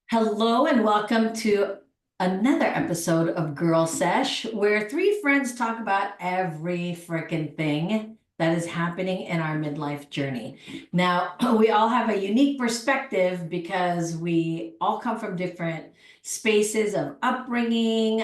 Hello and welcome to another episode of Girl Sesh, where three friends talk about every freaking thing that is happening in our midlife journey. Now, we all have a unique perspective because we all come from different spaces of upbringing,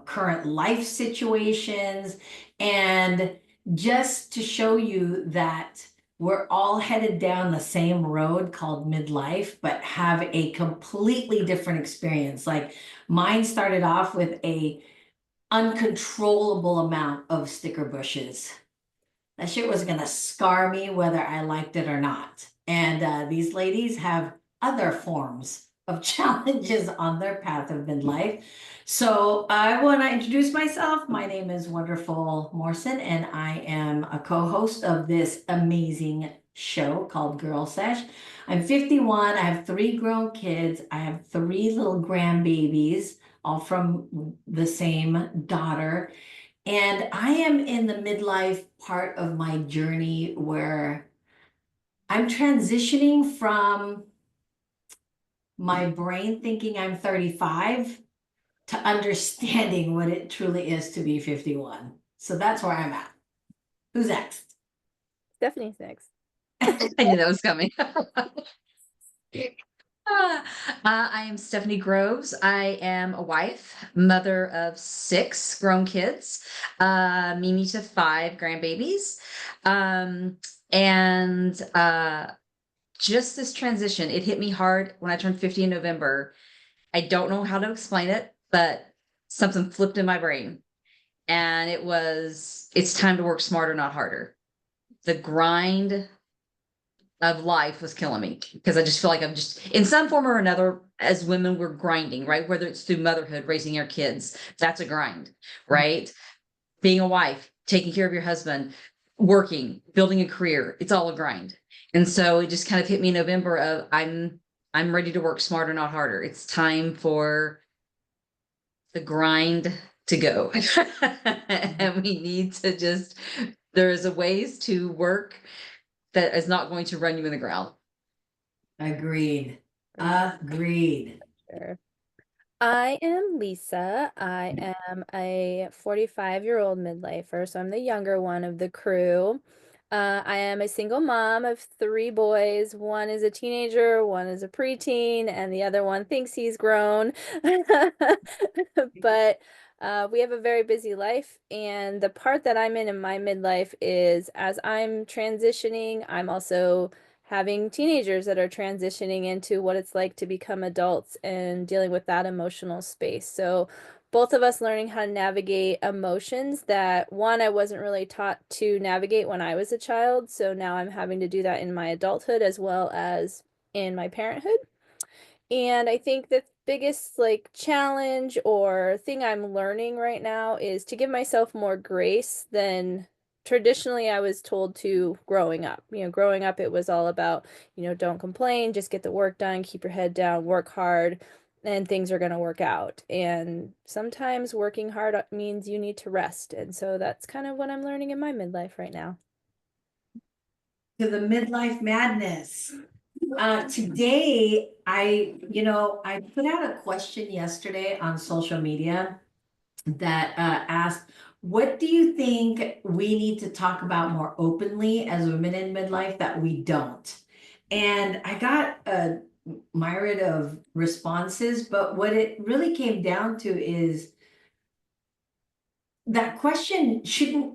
current life situations, and just to show you that we're all headed down the same road called midlife, but have a completely different experience. Like mine started off with a uncontrollable amount of sticker bushes. That shit was gonna scar me whether I liked it or not. And these ladies have other forms of challenges on their path of midlife. So I want to introduce myself. My name is Wonderful Morrison, and I am a co-host of this amazing show called Girl Sesh. I'm 51. I have three grown kids. I have three little grandbabies, all from the same daughter. And I am in the midlife part of my journey where I'm transitioning from my brain thinking I'm 35 to understanding what it truly is to be 51. So that's where I'm at. Who's next? Stephanie's next. I knew that was coming. I am Stephanie Groves. I am a wife, mother of six grown kids, Mimi to five grandbabies. Um, and just this transition, it hit me hard when I turned 50 in November. I don't know how to explain it, but something flipped in my brain. And it's time to work smarter, not harder. The grind of life was killing me because I just feel like I'm just in some form or another, as women, we're grinding, right? Whether it's through motherhood, raising our kids, that's a grind, right? Being a wife, taking care of your husband, working, building a career, it's all a grind. And so it just kind of hit me in November of I'm ready to work smarter, not harder. It's time for the grind to go. And we need to just there's a ways to work that is not going to run you in the ground. Agreed. Agreed. Sure. I am Lisa. I am a 45-year-old midlifer, so I'm the younger one of the crew. I am a single mom of three boys. One is a teenager, one is a preteen, and the other one thinks he's grown. But we have a very busy life, and the part that I'm in my midlife is as I'm transitioning, I'm also having teenagers that are transitioning into what it's like to become adults and dealing with that emotional space. So both of us learning how to navigate emotions that one, I wasn't really taught to navigate when I was a child. So now I'm having to do that in my adulthood as well as in my parenthood. And I think the biggest like challenge or thing I'm learning right now is to give myself more grace than traditionally I was told to growing up. Growing up it was all about, don't complain, just get the work done, keep your head down, work hard, and things are going to work out. And sometimes working hard means you need to rest. And so that's kind of what I'm learning in my midlife right now. To the midlife madness. Today, I put out a question yesterday on social media that asked, what do you think we need to talk about more openly as women in midlife that we don't? And I got a myriad of responses, but what it really came down to is that question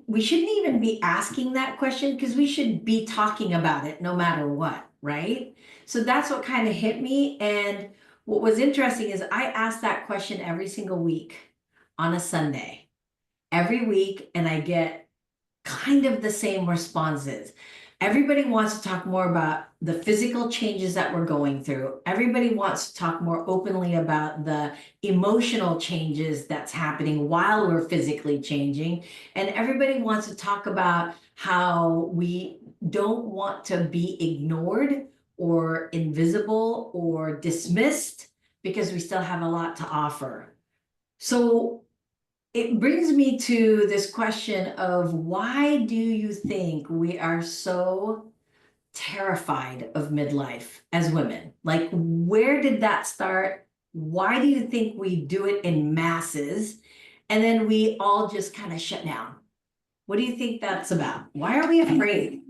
we shouldn't even be asking that question because we should be talking about it no matter what, right? So that's what kind of hit me. And what was interesting is I ask that question every single week on a Sunday, every week, and I get kind of the same responses. Everybody wants to talk more about the physical changes that we're going through. Everybody wants to talk more openly about the emotional changes that's happening while we're physically changing. And everybody wants to talk about how we don't want to be ignored or invisible or dismissed because we still have a lot to offer. So it brings me to this question of why do you think we are so terrified of midlife as women? Like, where did that start? Why do you think we do it in masses? And then we all just kind of shut down. What do you think that's about? Why are we afraid?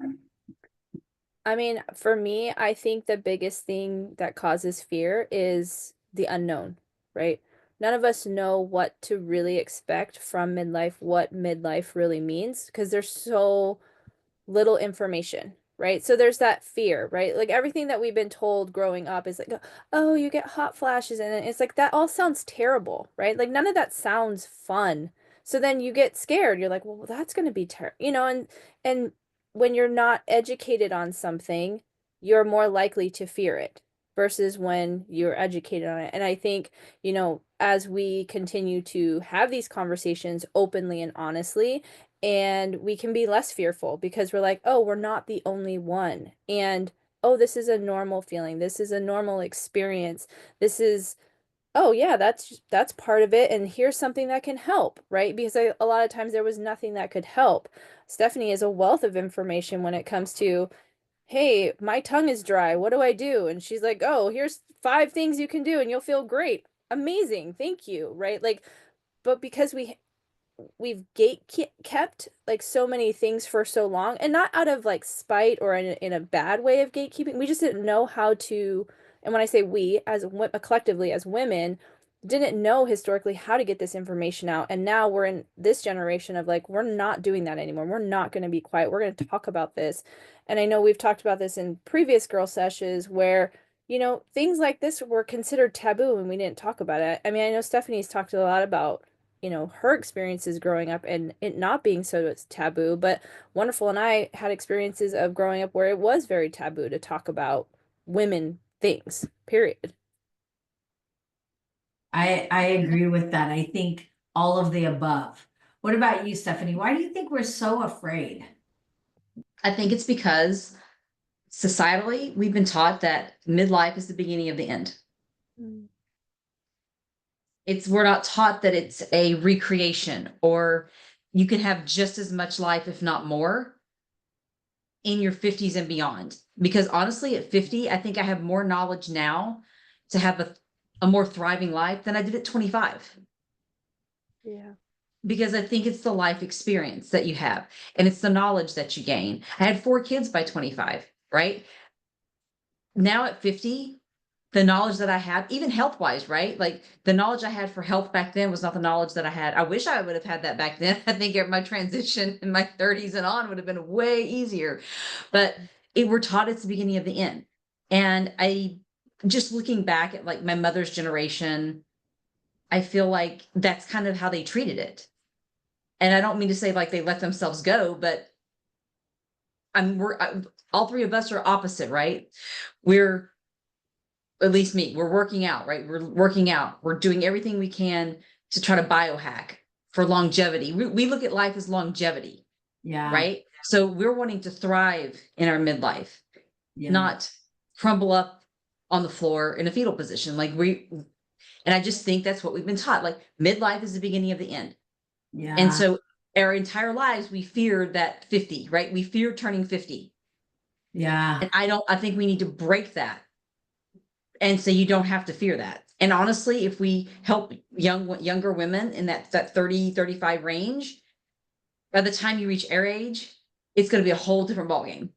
I mean, for me, I think the biggest thing that causes fear is the unknown, right? None of us know what to really expect from midlife, what midlife really means, because there's so little information, right? So there's that fear, right? Like everything that we've been told growing up is like, oh, you get hot flashes, and it's like that all sounds terrible, right? Like none of that sounds fun. So then you get scared. You're like, well, that's going to be terrible, and when you're not educated on something, you're more likely to fear it versus when you're educated on it. And I think, as we continue to have these conversations openly and honestly, and we can be less fearful because we're like, oh, we're not the only one. And oh, this is a normal feeling. This is a normal experience. This is, oh yeah, that's part of it. And here's something that can help, right? Because a lot of times there was nothing that could help. Stephanie is a wealth of information when it comes to, hey, my tongue is dry. What do I do? And she's like, oh, here's 5 things you can do and you'll feel great. Amazing. Thank you. Right? Like, but because we've gate kept like so many things for so long, and not out of like spite or in a bad way of gatekeeping. We just didn't know how to, and when I say we as collectively as women, didn't know historically how to get this information out. And now we're in this generation of like, we're not doing that anymore. We're not going to be quiet. We're going to talk about this. And I know we've talked about this in previous girl sessions where things like this were considered taboo and we didn't talk about it. I mean, I know Stephanie's talked a lot about her experiences growing up and it not being so taboo, but Wonderful and I had experiences of growing up where it was very taboo to talk about women things, period. I agree with that. I think all of the above. What about you, Stephanie? Why do you think we're so afraid? I think it's because societally we've been taught that midlife is the beginning of the end. Mm. We're not taught that it's a recreation or you can have just as much life, if not more, in your 50s and beyond. Because honestly, at 50, I think I have more knowledge now to have a more thriving life than I did at 25. Yeah. Because I think it's the life experience that you have and it's the knowledge that you gain. I had 4 kids by 25, right? Now at 50, the knowledge that I have, even health wise, right? Like the knowledge I had for health back then was not the knowledge that I had. I wish I would have had that back then. I think my transition in my 30s and on would have been way easier. But we're taught it's the beginning of the end. And I just looking back at like my mother's generation, I feel like that's kind of how they treated it. And I don't mean to say like they let themselves go, but all 3 of us are opposite, right? We're at least me, we're working out, right? We're working out. We're doing everything we can to try to biohack for longevity. We look at life as longevity, Yeah, right? So we're wanting to thrive in our midlife, yeah, not crumble up on the floor in a fetal position. And I just think that's what we've been taught. Like midlife is the beginning of the end. And yeah, so our entire lives, we fear that 50, right? We fear turning 50. yeah. And I think we need to break that. And so you don't have to fear that. And honestly, if we help younger women in that 30, 35 range, by the time you reach our age, it's going to be a whole different ballgame.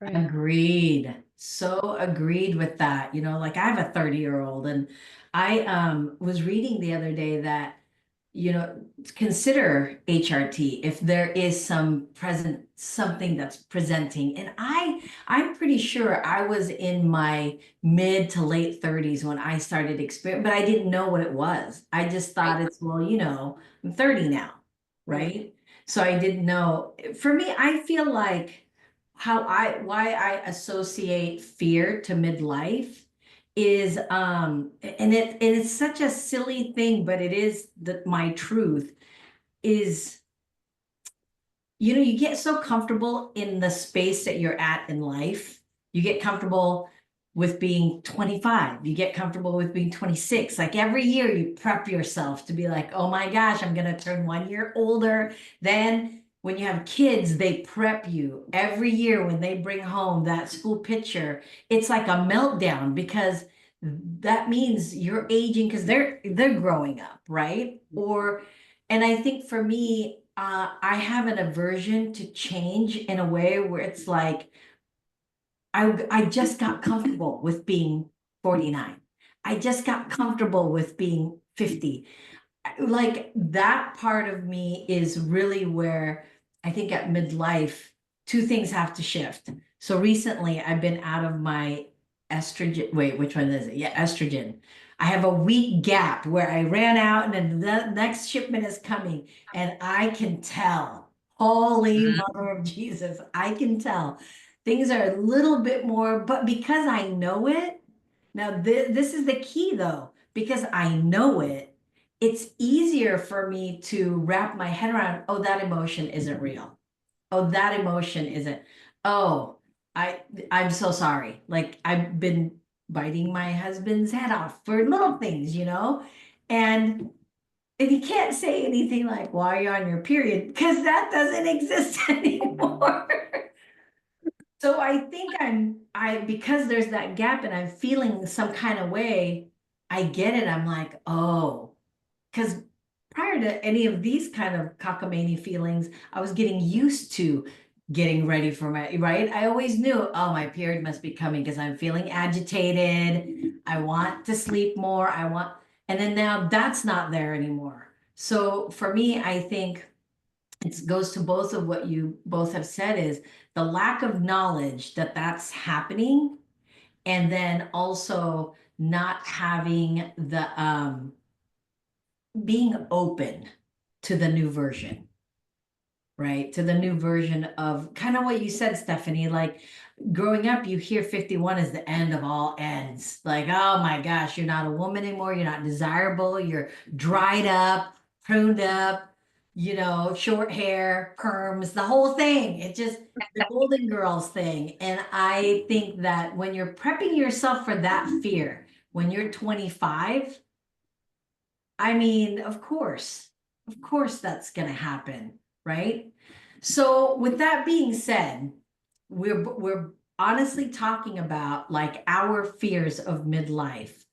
Right. Agreed. So agreed with that. Like I have a 30-year-old and I was reading the other day that consider HRT if there is something that's presenting. And I'm pretty sure I was in my mid to late 30s when I started experience, but I didn't know what it was. I just Right. thought it's, well, I'm 30 now, Right. right? So I didn't know. For me, I feel like why I associate fear to midlife is and it's such a silly thing, but it is my truth is you get so comfortable in the space that you're at in life. You get comfortable with being 25, you get comfortable with being 26. Like every year you prep yourself to be like, oh my gosh, I'm gonna turn 1 year older. Then when you have kids, they prep you every year when they bring home that school picture. It's like a meltdown because that means you're aging because they're growing up, right? Or, and I think for me, I have an aversion to change in a way where it's like I just got comfortable with being 49. I just got comfortable with being 50. Like that part of me is really where I think at midlife, two things have to shift. So recently I've been out of my estrogen. Wait, which one is it? Yeah, estrogen. I have a week gap where I ran out and then the next shipment is coming and I can tell. Holy Mhm. Mother of Jesus, I can tell. Things are a little bit more, but because I know it, now this is the key though, because I know it, it's easier for me to wrap my head around, oh, that emotion isn't real. Oh, that emotion isn't. Oh, I I'm so sorry. Like I've been biting my husband's head off for little things, you know? And and you can't say anything like, why are you on your period? Because that doesn't exist anymore. So I think I because there's that gap and I'm feeling some kind of way, I get it. I'm like, oh, because prior to any of these kind of cockamamie feelings, I was getting used to getting ready for my, right? I always knew, oh, my period must be coming because I'm feeling agitated. I want to sleep more. And then now that's not there anymore. So for me, I think it goes to both of what you both have said is the lack of knowledge that that's happening, and then also not having the being open to the new version, right? To the new version of kind of what you said, Stephanie. Like growing up, you hear 51 is the end of all ends. Like, oh my gosh, you're not a woman anymore. You're not desirable. You're dried up, pruned up, short hair, perms, the whole thing. It just, the Golden Girls thing. And I think that when you're prepping yourself for that fear, when you're 25, I mean, of course that's going to happen, right? So with that being said, we're honestly talking about like our fears of midlife.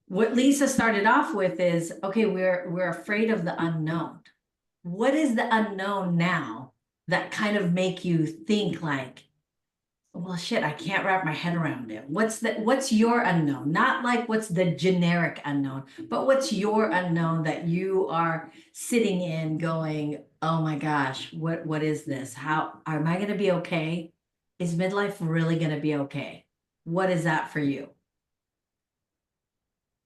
What Lisa started off with is, okay, we're afraid of the unknown. What is the unknown now that kind of make you think like, well, shit, I can't wrap my head around it. What's your unknown? Not like what's the generic unknown, but what's your unknown that you are sitting in going, oh my gosh, what is this? How am I gonna be okay? Is midlife really gonna be okay? What is that for you?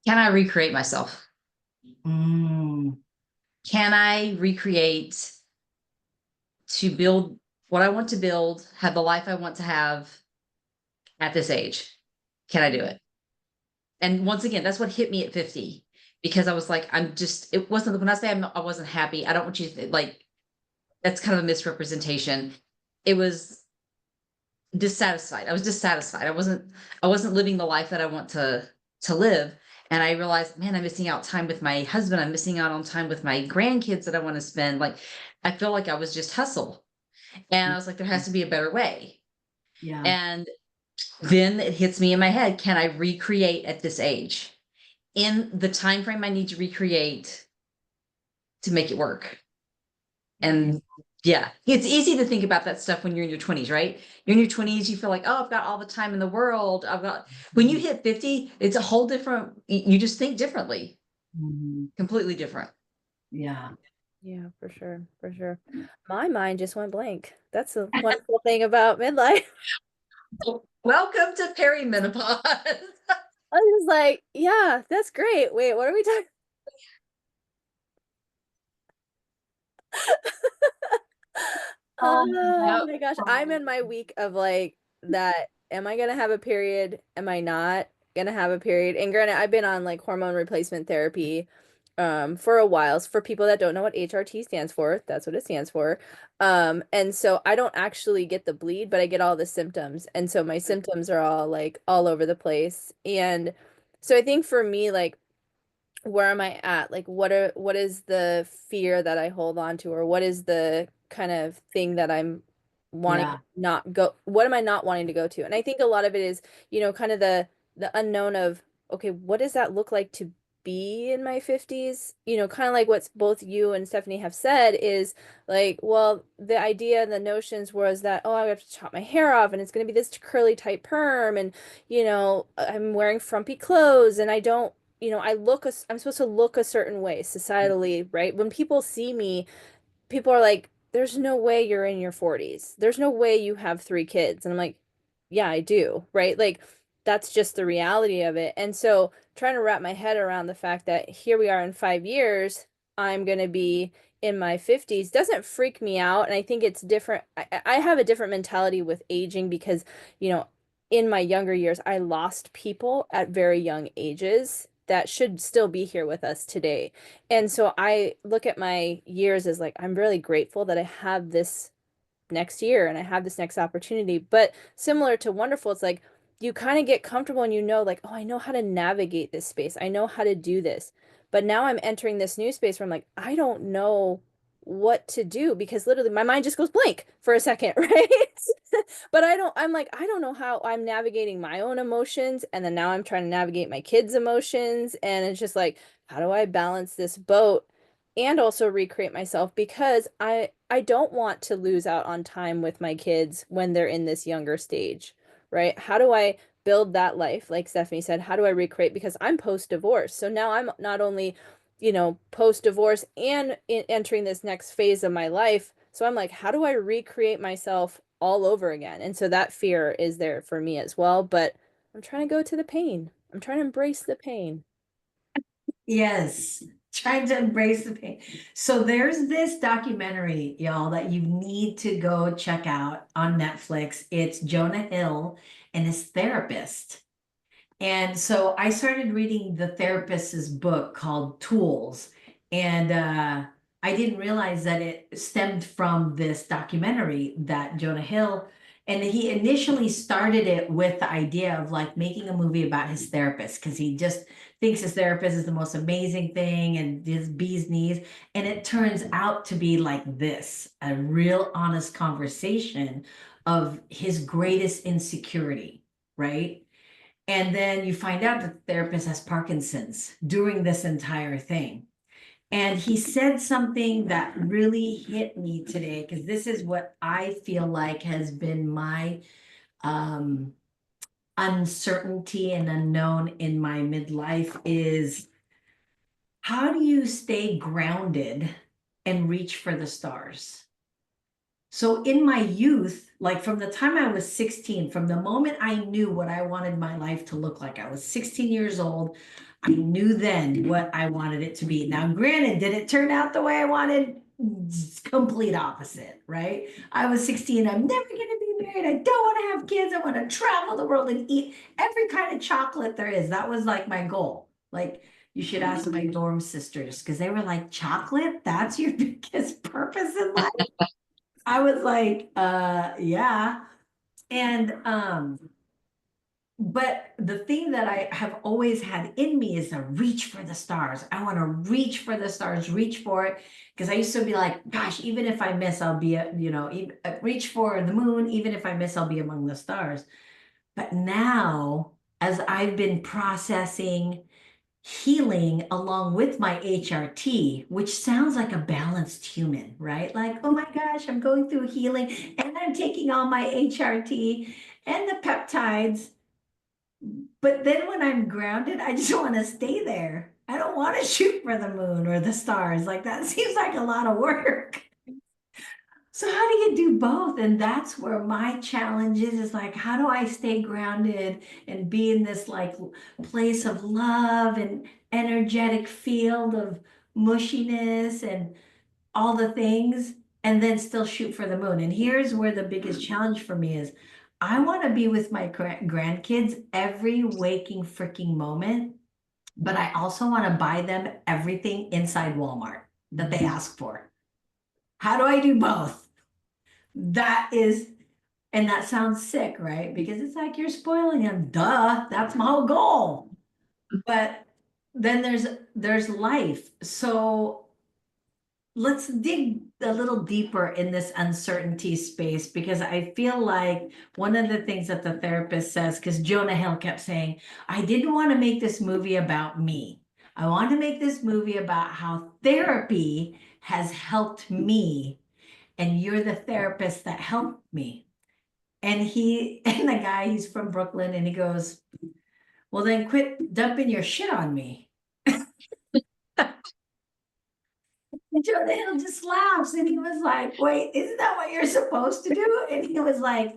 Can I recreate myself? Mm, Can I recreate to build what I want to build, have the life I want to have at this age? Can I do it? And once again, that's what hit me at 50 because I was like, it wasn't when I say I wasn't happy, I don't want you to like, that's kind of a misrepresentation. It was dissatisfied. I was dissatisfied. I wasn't living the life that I want to live. And I realized, man, I'm missing out time with my husband. I'm missing out on time with my grandkids that I want to spend. Like, I feel like I was just hustle. And I was like, there has to be a better way. yeah. And then it hits me in my head, can I recreate at this age? In the time frame I need to recreate to make it work. And yeah, it's easy to think about that stuff when you're in your 20s, right? You're in your 20s, you feel like, oh, I've got all the time in the world. When you hit 50, it's a whole different, you just think differently, Mhm. completely different. Yeah. Yeah, for sure, for sure. My mind just went blank. That's a wonderful thing about midlife. Welcome to perimenopause. I was like, yeah, that's great. Wait, what are we talking? Oh Yep. my gosh, I'm in my week of like that. Am I gonna have a period? Am I not gonna have a period? And granted, I've been on like hormone replacement therapy for a while. So for people that don't know what HRT stands for, that's what it stands for. And so I don't actually get the bleed, but I get all the symptoms. And so my symptoms are all like all over the place. And so I think for me, like where am I at? Like what is the fear that I hold on to, or what is the kind of thing that I'm wanting Yeah. to not go, what am I not wanting to go to? And I think a lot of it is, kind of the unknown of, okay, what does that look like to be in my 50s? Kind of like what's both you and Stephanie have said is like, well, the idea and the notions was that, oh, I have to chop my hair off and it's going to be this curly tight perm, and I'm wearing frumpy clothes, and I don't, I'm supposed to look a certain way societally, right? When people see me, people are like, there's no way you're in your 40s. There's no way you have 3 kids. And I'm like, yeah, I do, right? Like, that's just the reality of it. And so trying to wrap my head around the fact that here we are in 5 years, I'm going to be in my 50s doesn't freak me out. And I think it's different. I have a different mentality with aging because, you know, in my younger years, I lost people at very young ages that should still be here with us today. And so I look at my years as like, I'm really grateful that I have this next year and I have this next opportunity. But similar to Wonderful, it's like you kind of get comfortable and like, oh, I know how to navigate this space. I know how to do this. But now I'm entering this new space where I'm like, I don't know what to do because literally my mind just goes blank for a second, right? But I'm like, I don't know how I'm navigating my own emotions. And then now I'm trying to navigate my kids' emotions. And it's just like, how do I balance this boat and also recreate myself? Because I don't want to lose out on time with my kids when they're in this younger stage, right? How do I build that life? Like Stephanie said, how do I recreate? Because I'm post-divorce. So now I'm not only, post-divorce and entering this next phase of my life. So I'm like, how do I recreate myself all over again? And so that fear is there for me as well. But I'm trying to go to the pain. I'm trying to embrace the pain. Yes, trying to embrace the pain. So there's this documentary, y'all, that you need to go check out on Netflix. It's Jonah Hill and his therapist. And so I started reading the therapist's book called Tools. And I didn't realize that it stemmed from this documentary that Jonah Hill, and he initially started it with the idea of like making a movie about his therapist because he just thinks his therapist is the most amazing thing and his bee's knees. And it turns out to be like this, a real honest conversation of his greatest insecurity, right? And then you find out that the therapist has Parkinson's during this entire thing. And he said something that really hit me today, because this is what I feel like has been my um, uncertainty and unknown in my midlife is how do you stay grounded and reach for the stars? So in my youth, like from the time I was 16, from the moment I knew what I wanted my life to look like, I was 16 years old. I knew then what I wanted it to be. Now, granted, did it turn out the way I wanted? Complete opposite, right? I was 16. I'm never going to be married. I don't want to have kids. I want to travel the world and eat every kind of chocolate there is. That was like my goal. Like, you should ask my dorm sisters because they were like, chocolate? That's your biggest purpose in life? I was like, yeah. And but the thing that I have always had in me is to reach for the stars. I want to reach for the stars, reach for it. Because I used to be like, gosh, even if I miss, I'll be, reach for the moon. Even if I miss, I'll be among the stars. But now, as I've been processing healing along with my HRT, which sounds like a balanced human, right? Like, oh my gosh, I'm going through healing and I'm taking all my HRT and the peptides. But then when I'm grounded, I just want to stay there. I don't want to shoot for the moon or the stars. Like that seems like a lot of work. So how do you do both? And that's where my challenge is like, how do I stay grounded and be in this like place of love and energetic field of mushiness and all the things, and then still shoot for the moon? And here's where the biggest challenge for me is. I want to be with my grandkids every waking freaking moment, but I also want to buy them everything inside Walmart that they ask for. How do I do both? That is, and that sounds sick, right? Because it's like you're spoiling them. Duh, that's my whole goal. But then there's life. So let's dig a little deeper in this uncertainty space because I feel like one of the things that the therapist says, because Jonah Hill kept saying, I didn't want to make this movie about me. I want to make this movie about how therapy has helped me, and you're the therapist that helped me. And and the guy, he's from Brooklyn, and he goes, well, then quit dumping your shit on me. And Jonah Hill just laughs and he was like, wait, isn't that what you're supposed to do? And he was like,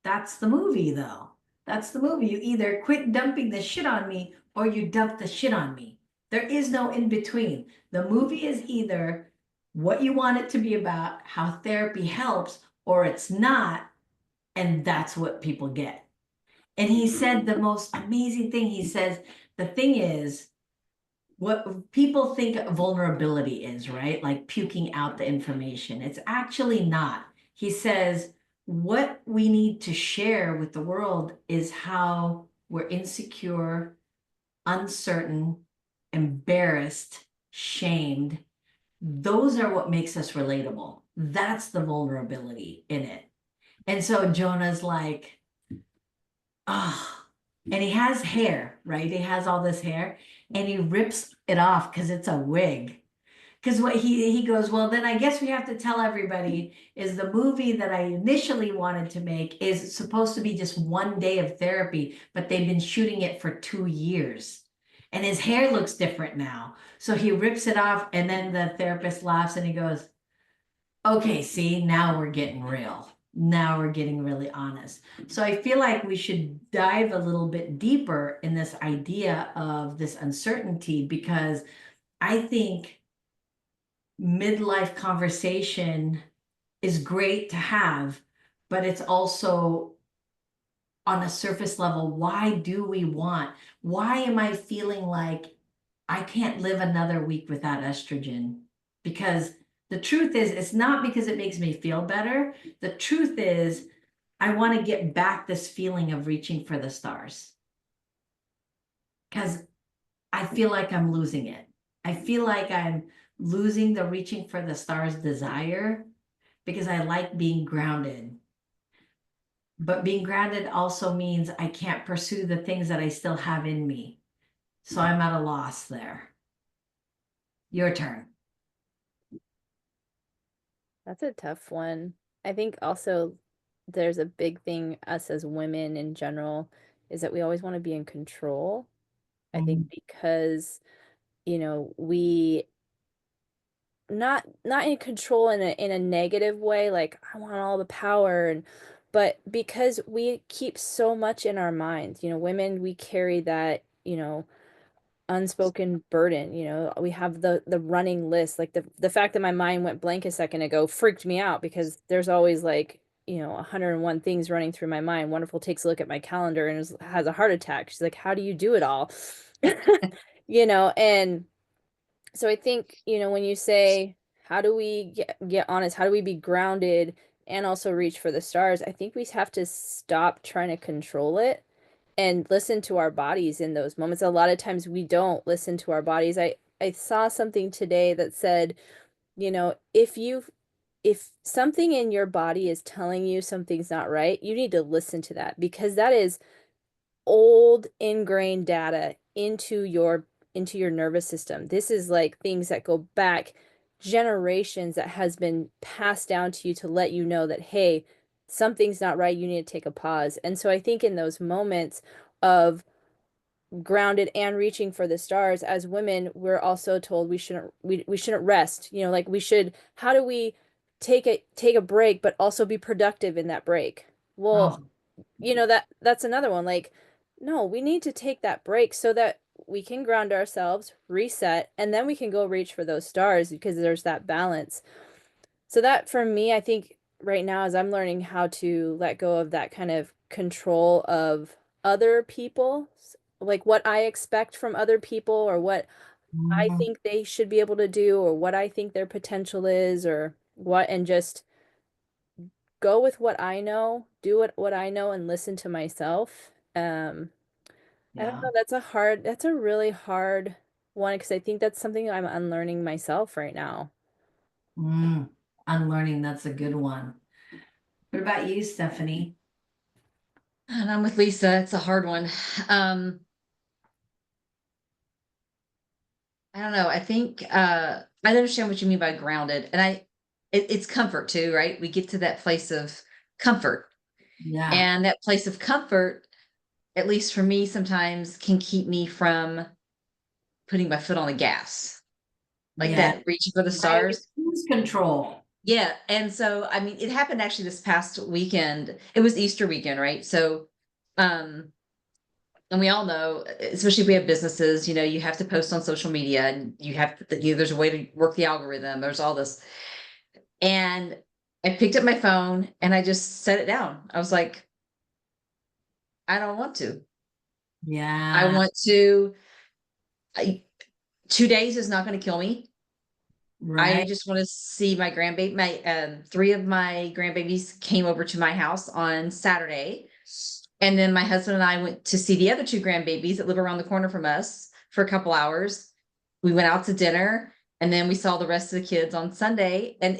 that's the movie, though. That's the movie. You either quit dumping the shit on me or you dump the shit on me. There is no in between. The movie is either what you want it to be about, how therapy helps, or it's not. And that's what people get. And he said the most amazing thing. He says, the thing is, what people think vulnerability is, right? Like puking out the information. It's actually not. He says, what we need to share with the world is how we're insecure, uncertain, embarrassed, shamed. Those are what makes us relatable. That's the vulnerability in it. And so Jonah's like, ah, and he has hair, right? He has all this hair and he rips it off because it's a wig. Because what he goes, well, then I guess we have to tell everybody is the movie that I initially wanted to make is supposed to be just 1 day of therapy, but they've been shooting it for 2 years. And his hair looks different now. So he rips it off, and then the therapist laughs and he goes, okay, see, now we're getting real. Now we're getting really honest. So I feel like we should dive a little bit deeper in this idea of this uncertainty because I think midlife conversation is great to have, but it's also on a surface level. Why am I feeling like I can't live another week without estrogen? Because the truth is, it's not because it makes me feel better. The truth is, I want to get back this feeling of reaching for the stars because I feel like I'm losing it. I feel like I'm losing the reaching for the stars desire because I like being grounded. But being grounded also means I can't pursue the things that I still have in me. So I'm at a loss there. Your turn. That's a tough one. I think also there's a big thing, us as women in general, is that we always want to be in control. I think Mhm. because, we not in control in a negative way, like I want all the power but because we keep so much in our minds, women, we carry that, unspoken burden. We have the running list. Like the fact that my mind went blank a second ago freaked me out because there's always like, 101 things running through my mind. Wonderful takes a look at my calendar and has a heart attack. She's like, how do you do it all? And so I think, when you say, how do we get honest? How do we be grounded and also reach for the stars? I think we have to stop trying to control it and listen to our bodies in those moments. A lot of times we don't listen to our bodies. I saw something today that said, if something in your body is telling you something's not right, you need to listen to that because that is old ingrained data into your nervous system. This is like things that go back generations that has been passed down to you to let you know that, hey, something's not right, you need to take a pause. And so I think in those moments of grounded and reaching for the stars as women, we're also told we shouldn't rest. Like we should, how do we take a break but also be productive in that break? Well, Oh, that's another one. Like, no, we need to take that break so that we can ground ourselves, reset, and then we can go reach for those stars because there's that balance. So that for me, I think right now as I'm learning how to let go of that kind of control of other people, like what I expect from other people or what I mhm. think they should be able to do or what I think their potential is or what, and just go with what I know, do what I know and listen to myself. I don't Yeah. know, that's a really hard one because I think that's something I'm unlearning myself right now. Mm, unlearning, that's a good one. What about you, Stephanie? And I'm with Lisa. It's a hard one. Um, I don't know. I think I understand what you mean by grounded, and it's comfort too, right? We get to that place of comfort, Yeah, and that place of comfort, at least for me, sometimes can keep me from putting my foot on the gas, like yeah, that reaching for the right. stars. Lose control. Yeah, and so I mean, it happened actually this past weekend. It was Easter weekend, right? So, um, and we all know, especially if we have businesses, you have to post on social media, and there's a way to work the algorithm. There's all this, and I picked up my phone and I just set it down. I was like, I don't want to. I Yeah, want to. I, 2 days is not going to kill me. I right. just want to see my grandbaby. My three of my grandbabies came over to my house on Saturday, and then my husband and I went to see the other two grandbabies that live around the corner from us for a couple hours. We went out to dinner, and then we saw the rest of the kids on Sunday. And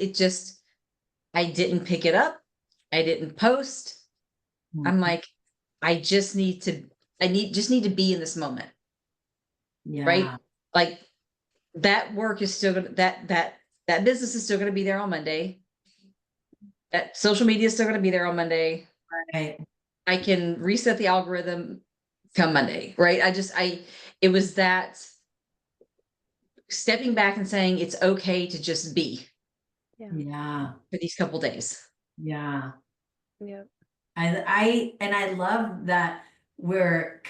I didn't pick it up. I didn't post. I'm Mhm. like, I just need to. Just need to be in this moment, right? Yeah, Like that work is still gonna that business is still gonna be there on Monday. That social media is still gonna be there on Monday. right. I can reset the algorithm come Monday, right? It was that stepping back and saying it's okay to just be Yeah. Yeah, for these couple days. yeah. Yep. I love that we're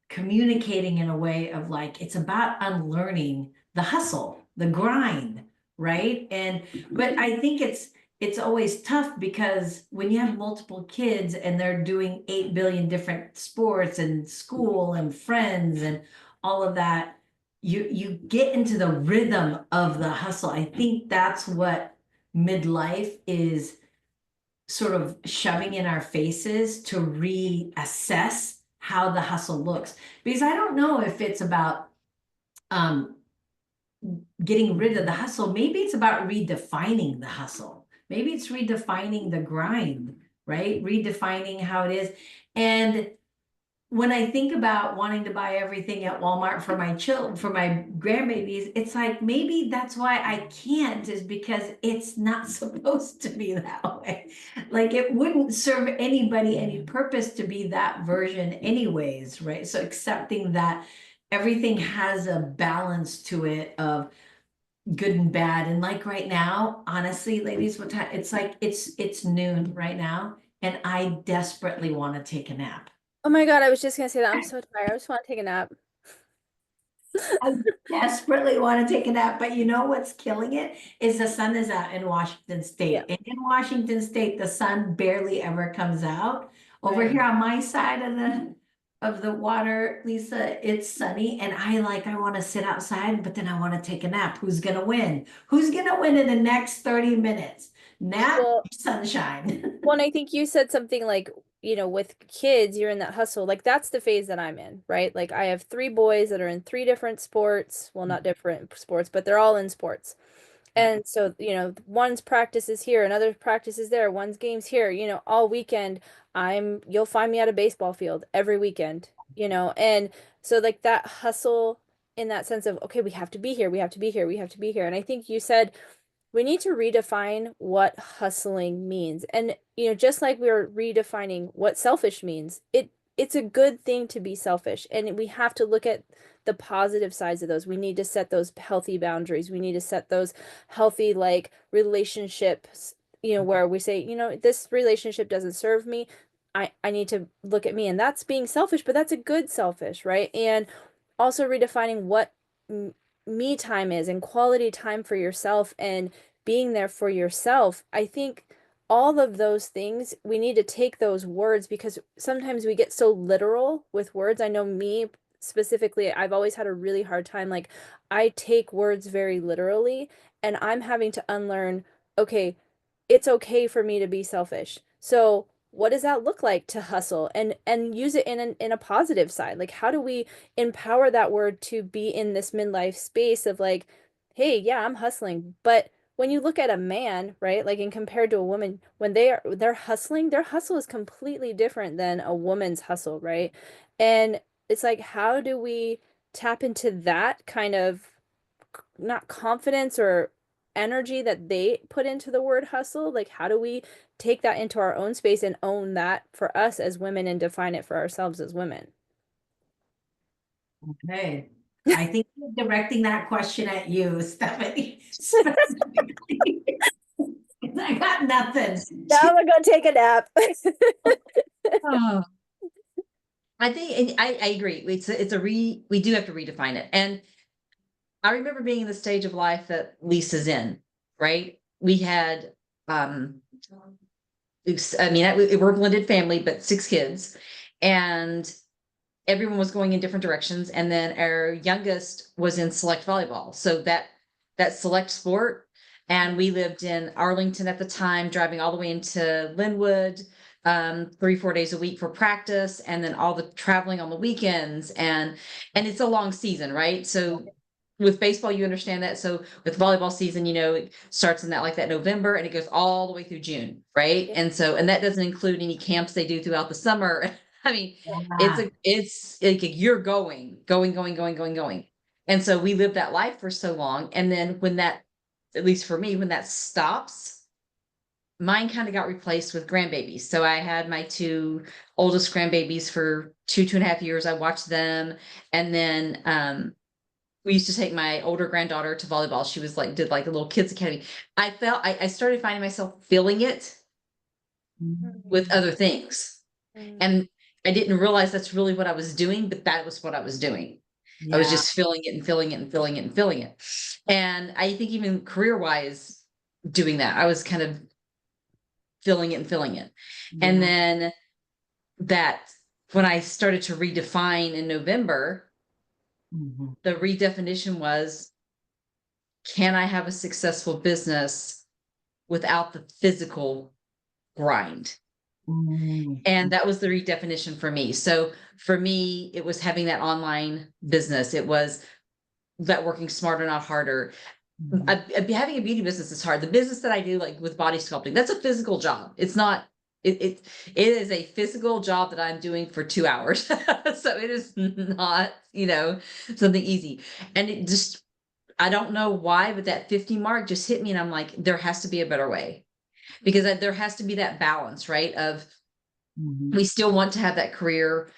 communicating in a way of like it's about unlearning the hustle, the grind, right? And but I think it's always tough because when you have multiple kids and they're doing 8 billion different sports and school and friends and all of that, you get into the rhythm of the hustle. I think that's what midlife is sort of shoving in our faces to reassess how the hustle looks. Because I don't know if it's about um, getting rid of the hustle. Maybe it's about redefining the hustle. Maybe it's redefining the grind, right? Redefining how it is. And when I think about wanting to buy everything at Walmart for my children, for my grandbabies, it's like maybe that's why I can't, is because it's not supposed to be that way. Like it wouldn't serve anybody any purpose to be that version, anyways, right? So accepting that everything has a balance to it of good and bad. And like right now, honestly, ladies, what time? It's like it's noon right now, and I desperately want to take a nap. Oh my God, I was just gonna say that. I'm so tired. I just want to take a nap. I desperately want to take a nap, but you know what's killing it is the sun is out in Washington Yeah, State. And in Washington State, the sun barely ever comes out. Over right. here on my side of the water, Lisa, it's sunny and I want to sit outside, but then I want to take a nap. Who's gonna win? Who's gonna win in the next 30 minutes? Nap Well, or sunshine? Well, and I think you said something like, with kids, you're in that hustle. Like that's the phase that I'm in, right? Like I have three boys that are in three different sports. Well, not different sports, but they're all in sports. Yeah. And so, one's practice is here, another practice is there, one's game's here, all weekend you'll find me at a baseball field every weekend, and so like that hustle in that sense of, okay, we have to be here, we have to be here, we have to be here. And I think you said we need to redefine what hustling means. And just like we are redefining what selfish means, it's a good thing to be selfish. And we have to look at the positive sides of those. We need to set those healthy boundaries. We need to set those healthy like relationships, where we say, this relationship doesn't serve me. I need to look at me. And that's being selfish, but that's a good selfish, right? And also redefining what me time is and quality time for yourself and being there for yourself. I think all of those things, we need to take those words because sometimes we get so literal with words. I know me specifically, I've always had a really hard time. Like, I take words very literally, and I'm having to unlearn, okay, it's okay for me to be selfish. So, what does that look like to hustle and use it in a positive side? Like, how do we empower that word to be in this midlife space of like, hey, yeah, I'm hustling, but when you look at a man, right, like and compared to a woman, when they're hustling, their hustle is completely different than a woman's hustle, right? And it's like, how do we tap into that kind of not confidence or energy that they put into the word hustle? Like, how do we take that into our own space and own that for us as women and define it for ourselves as women? Okay. I think we're directing that question at you, Stephanie, specifically. I got nothing. Now I'm gonna go take a nap. Oh, I think, and I agree. We do have to redefine it. And I remember being in the stage of life that Lisa's in, right? We had, I mean, we're a blended family, but 6 kids, and everyone was going in different directions. And then our youngest was in select volleyball. So that select sport. And we lived in Arlington at the time, driving all the way into Linwood, 3, 4 days a week for practice, and then all the traveling on the weekends. And it's a long season, right? So with baseball, you understand that. So with volleyball season, it starts in that November and it goes all the way through June, right? Yeah. And that doesn't include any camps they do throughout the summer. I mean, Yeah. it's like you're going. And so we lived that life for so long. And then when that, at least for me, when that stops, mine kind of got replaced with grandbabies. So I had my 2 oldest grandbabies for 2.5 years. I watched them. And then we used to take my older granddaughter to volleyball. She was did a little kids academy. I started finding myself feeling it with other things. Mm. And I didn't realize that's really what I was doing, but that was what I was doing. I was Yeah. just feeling it and feeling it and feeling it and feeling it. And I think even career-wise doing that, I was kind of feeling it and feeling it. And Yeah. then that when I started to redefine in November, Mhm. the redefinition was, can I have a successful business without the physical grind? Mhm. And that was the redefinition for me. So for me, it was having that online business. It was that working smarter, not harder. Mhm. Having a beauty business is hard. The business that I do, like with body sculpting, that's a physical job. It's not. It is a physical job that I'm doing for 2 hours. So it is not, something easy. And it just, I don't know why, but that 50 mark just hit me, and I'm like, there has to be a better way, because there has to be that balance, right? Of, Mhm. we still want to have that career,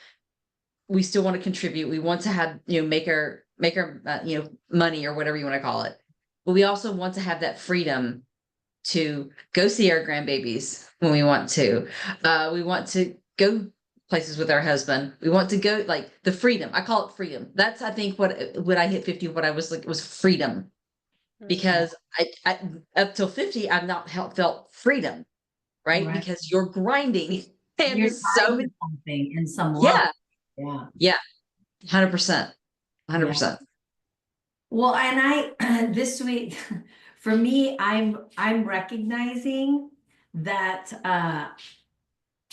we still want to contribute, we want to have, make our money, or whatever you want to call it, but we also want to have that freedom to go see our grandbabies when we want to. We want to go places with our husband. We want to go, like, the freedom. I call it freedom. That's, I think, what I hit 50, what I was like, was freedom. Mm. Because I up till 50, I've not felt freedom, right? Right. Because you're grinding and You're there's so tied to many, something in some level. yeah, Yeah. yeah, 100%, Yeah. 100%. Well, and I this week for me, I'm recognizing that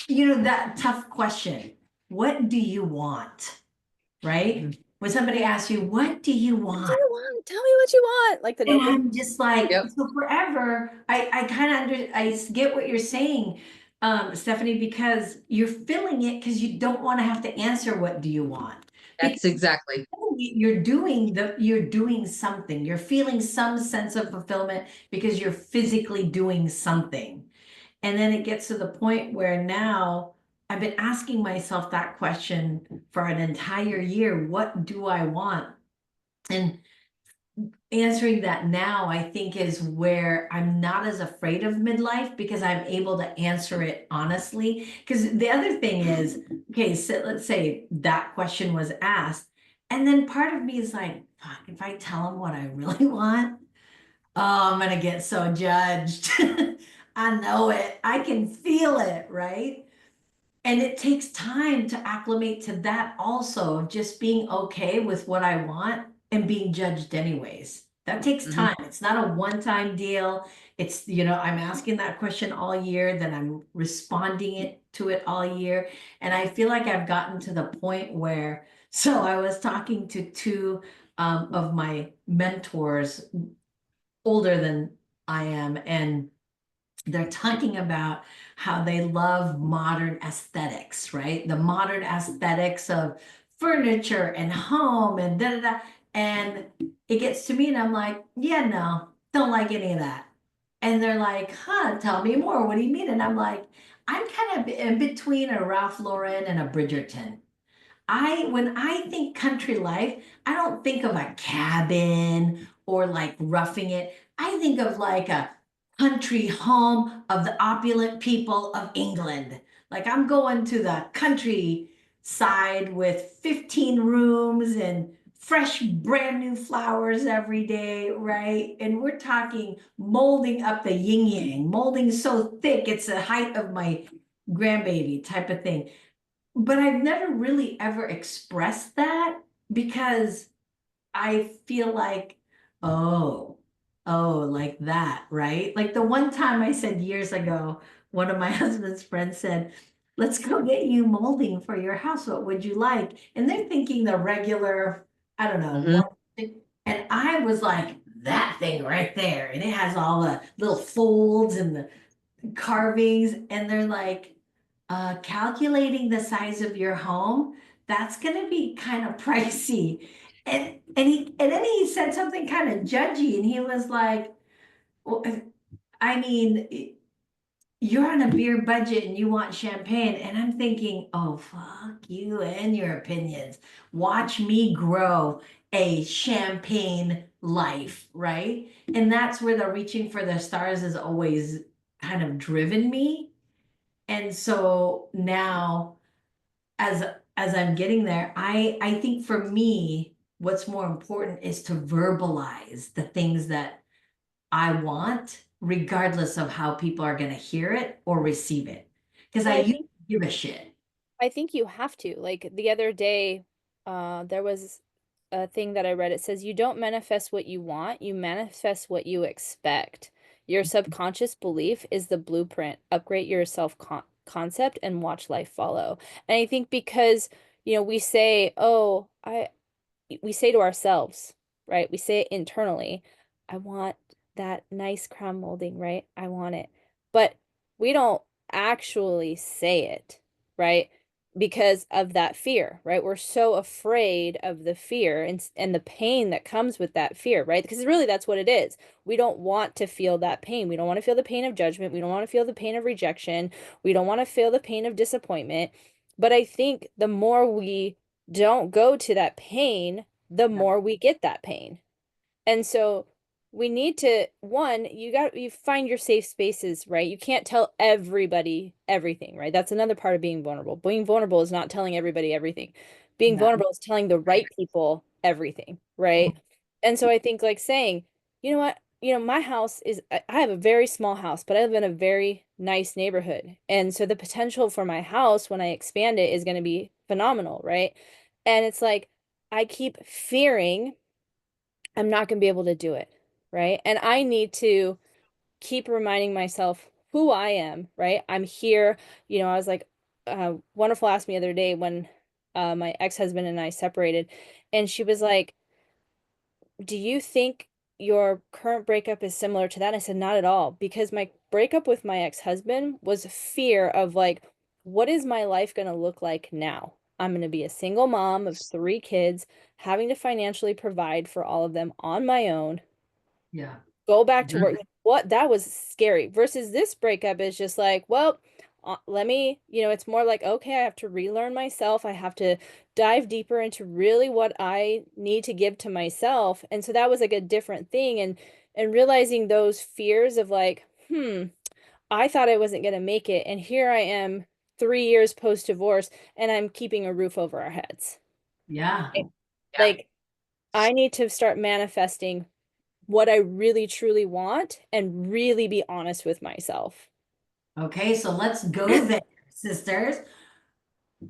that tough question. What do you want? Right? When somebody asks you, what do you What do want? you want? Tell me what you want. Like the And notebook. I'm just like, Yep, so forever, I kind of get what you're saying, Stephanie, because you're feeling it because you don't want to have to answer what do you want. Because that's exactly. you're doing something. You're feeling some sense of fulfillment because you're physically doing something. And then it gets to the point where now I've been asking myself that question for an entire year. What do I want? And answering that now, I think, is where I'm not as afraid of midlife because I'm able to answer it honestly. Because the other thing is, okay, so let's say that question was asked, and then part of me is like, fuck, if I tell them what I really want, oh, I'm gonna get so judged. I know it. I can feel it, right? And it takes time to acclimate to that also, of just being okay with what I want and being judged anyways. That takes Mhm. time. It's not a one-time deal. It's, I'm asking that question all year, then I'm responding to it all year. And I feel like I've gotten to the point where, so I was talking to two of my mentors older than I am. And they're talking about how they love modern aesthetics, right? The modern aesthetics of furniture and home and da da da. And it gets to me, and I'm like, yeah, no, don't like any of that. And they're like, huh, tell me more. What do you mean? And I'm like, I'm kind of in between a Ralph Lauren and a Bridgerton. When I think country life, I don't think of a cabin or like roughing it. I think of like a country home of the opulent people of England. Like I'm going to the countryside with 15 rooms and fresh, brand new flowers every day, right? And we're talking molding up the yin yang, molding so thick it's the height of my grandbaby type of thing. But I've never really ever expressed that because I feel like, oh, oh, like that, right? Like the one time I said years ago, one of my husband's friends said, let's go get you molding for your house. What would you like? And they're thinking the regular, I don't know, Mhm. one thing. And I was like, that thing right there. And it has all the little folds and the carvings, and they're like, calculating the size of your home, that's gonna be kind of pricey. And then he said something kind of judgy, and he was like, well, I mean, you're on a beer budget and you want champagne. And I'm thinking, oh, fuck you and your opinions. Watch me grow a champagne life, right? And that's where the reaching for the stars has always kind of driven me. And so now as as I'm getting there, I think for me, what's more important is to verbalize the things that I want, regardless of how people are going to hear it or receive it. Because I Well, used to give a shit. I think you have to. Like the other day, there was a thing that I read. It says you don't manifest what you want, you manifest what you expect. Your subconscious belief is the blueprint. Upgrade your self concept and watch life follow. And I think because, we say, oh, we say to ourselves, right? We say it internally, I want that nice crown molding, right? I want it. But we don't actually say it, right? Because of that fear, right? We're so afraid of the fear and the pain that comes with that fear, right? Because really that's what it is. We don't want to feel that pain. We don't want to feel the pain of judgment. We don't want to feel the pain of rejection. We don't want to feel the pain of disappointment. But I think the more we don't go to that pain, the Yeah. more we get that pain. And so we need to, one, you find your safe spaces, right? You can't tell everybody everything, right? That's another part of being vulnerable. Being vulnerable is not telling everybody everything. Being No. vulnerable is telling the right people everything, right? And so I think like saying, you know what? My house is, I have a very small house, but I live in a very nice neighborhood. And so the potential for my house when I expand it is going to be phenomenal, right? And it's like, I keep fearing I'm not going to be able to do it, right? And I need to keep reminding myself who I am, right? I'm here. I was like, Wonderful asked me the other day when my ex-husband and I separated, and she was like, do you think your current breakup is similar to that? And I said, not at all, because my breakup with my ex-husband was fear of like, what is my life going to look like now? I'm going to be a single mom of three kids, having to financially provide for all of them on my own, Yeah. go back to Mhm. work. What that was scary versus this breakup is just like, well, let me, it's more like, okay, I have to relearn myself. I have to dive deeper into really what I need to give to myself. And so that was like a different thing. And realizing those fears of like, I thought I wasn't going to make it. And here I am 3 years post divorce and I'm keeping a roof over our heads. Yeah. Right? Like, I need to start manifesting what I really truly want and really be honest with myself. Okay, so let's go there, sisters.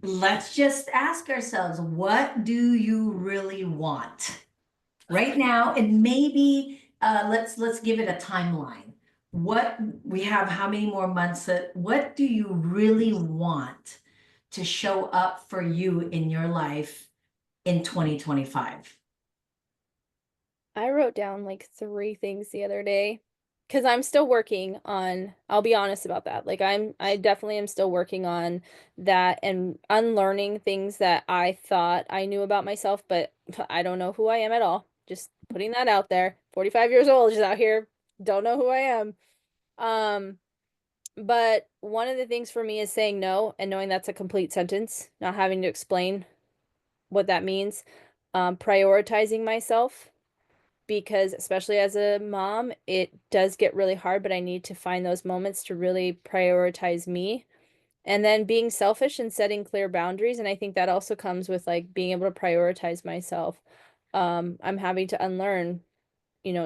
Let's just ask ourselves, what do you really want right now? And maybe let's give it a timeline. What we have, how many more months what do you really want to show up for you in your life in 2025? I wrote down like three things the other day. because I'm still working on, I'll be honest about that. Like I definitely am still working on that and unlearning things that I thought I knew about myself, but I don't know who I am at all. Just putting that out there. 45 years old, just out here, don't know who I am. Um, but one of the things for me is saying no and knowing that's a complete sentence, not having to explain what that means. Prioritizing myself because especially as a mom, it does get really hard, but I need to find those moments to really prioritize me. And then being selfish and setting clear boundaries. And I think that also comes with like being able to prioritize myself. I'm having to unlearn,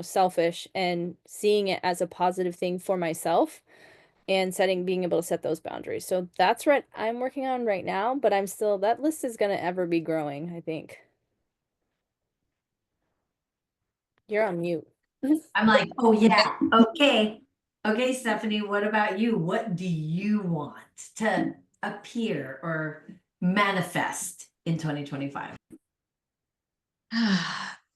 selfish and seeing it as a positive thing for myself and being able to set those boundaries. So that's what I'm working on right now, but that list is going to ever be growing, I think. You're on mute. I'm like, oh yeah, okay. Okay, Stephanie, what about you? What do you want to appear or manifest in 2025?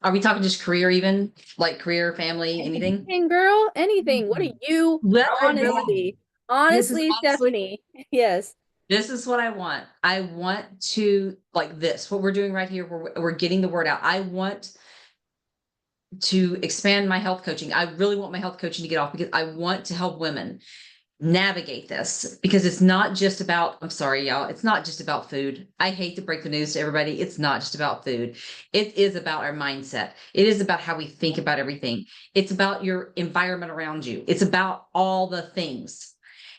Are we talking just career even? Like career, family, anything? Anything, girl, anything. What do you Well, I really, honestly, this is honestly, honestly, Stephanie? Yes. this is what I want. I want to like this, what we're doing right here, we're getting the word out. I want to expand my health coaching. I really want my health coaching to get off because I want to help women navigate this because it's not just about, I'm sorry, y'all, it's not just about food. I hate to break the news to everybody. It's not just about food. It is about our mindset. It is about how we think about everything. It's about your environment around you. It's about all the things.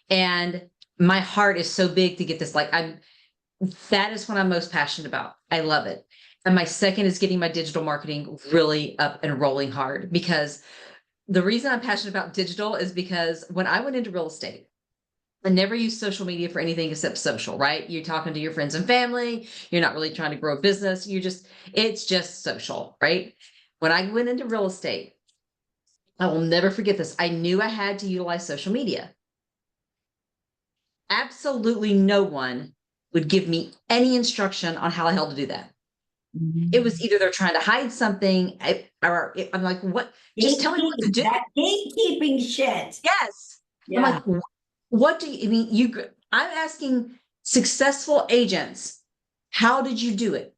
And my heart is so big to get this. That is what I'm most passionate about. I love it. And my second is getting my digital marketing really up and rolling hard because the reason I'm passionate about digital is because when I went into real estate, I never used social media for anything except social, right? You're talking to your friends and family. You're not really trying to grow a business. It's just social, right? When I went into real estate, I will never forget this. I knew I had to utilize social media. Absolutely no one would give me any instruction on how the hell to do that. It was either they're trying to hide something, I'm like, what? Just tell me what to do. That gatekeeping shit. Yes. I'm Yeah. like, what do you I mean? I'm asking successful agents, how did you do it?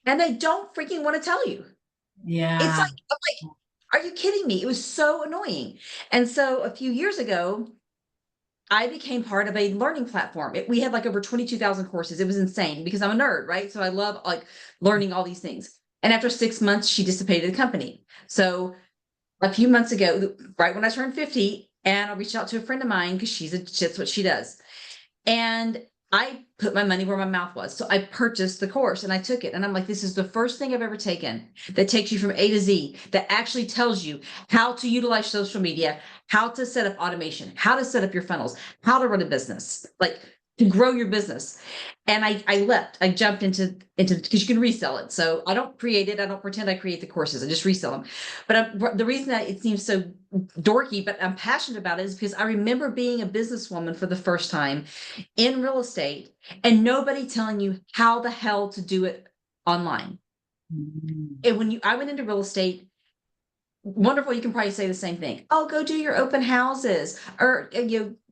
And they don't freaking want to tell you. It's Yeah. like, I'm like, are you kidding me? It was so annoying. And so a few years ago, I became part of a learning platform. We had like over 22,000 courses. It was insane because I'm a nerd, right? So I love like learning all these things. And after 6 months, she dissipated the company. So a few months ago, right when I turned 50, and I reached out to a friend of mine because that's what she does. And I put my money where my mouth was. So I purchased the course and I took it. And I'm like, this is the first thing I've ever taken that takes you from A to Z, that actually tells you how to utilize social media, how to set up automation, how to set up your funnels, how to run a business, like to grow your business. And I jumped into because you can resell it. So I don't create it. I don't pretend I create the courses. I just resell them. But the reason that it seems so dorky, but I'm passionate about it is because I remember being a businesswoman for the first time in real estate and nobody telling you how the hell to do it online. And I went into real estate, wonderful, you can probably say the same thing. Oh, go do your open houses or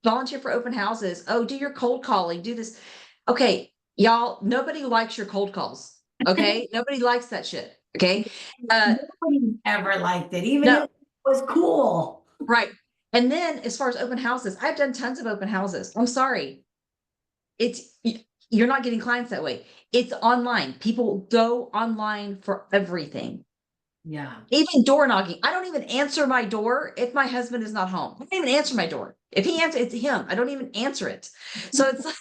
volunteer for open houses. Oh, do your cold calling, do this. Okay, y'all, nobody likes your cold calls. Okay. Nobody likes that shit. Okay. Nobody ever liked it, even No, if it was cool. right. And then as far as open houses, I've done tons of open houses. I'm sorry. You're not getting clients that way. It's online. People go online for everything. Yeah. Even door knocking. I don't even answer my door if my husband is not home. I don't even answer my door. If he answers, it's him. I don't even answer it. So it's like,